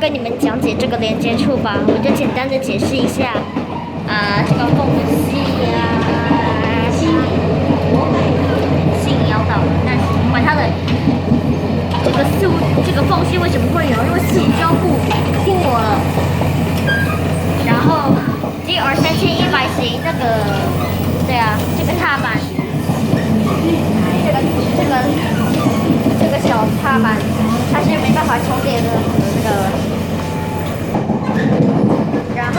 跟你们讲解这个连接处吧，我就简单的解释一下，这个缝隙信要到了，但管它的，这个缝隙为什么会有？因为塑胶布破了，然后第2100型那个，对啊，这个踏板，这个小踏板，它是没办法重叠的这个。然后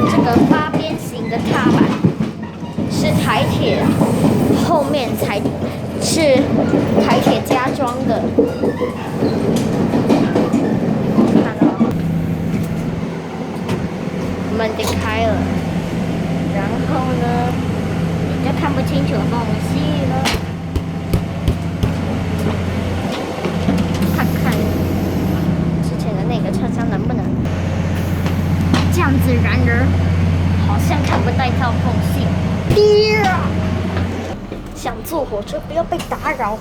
这个八边形的踏板是台铁后面是台铁加装的，看到门给开了，然后呢你就看不清楚缝隙了，看看之前的那个车厢能不能。这样子，然而好像看不到缝隙。想坐火车不要被打扰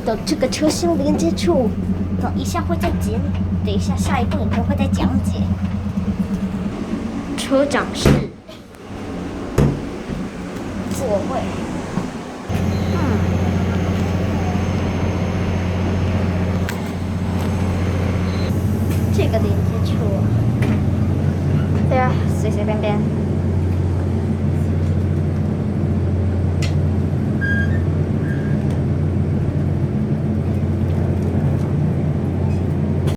的这个车厢连接处，等一下会再讲。等一下下一部影片会再讲解。车长室座位，这个连接处。对啊，随随便便。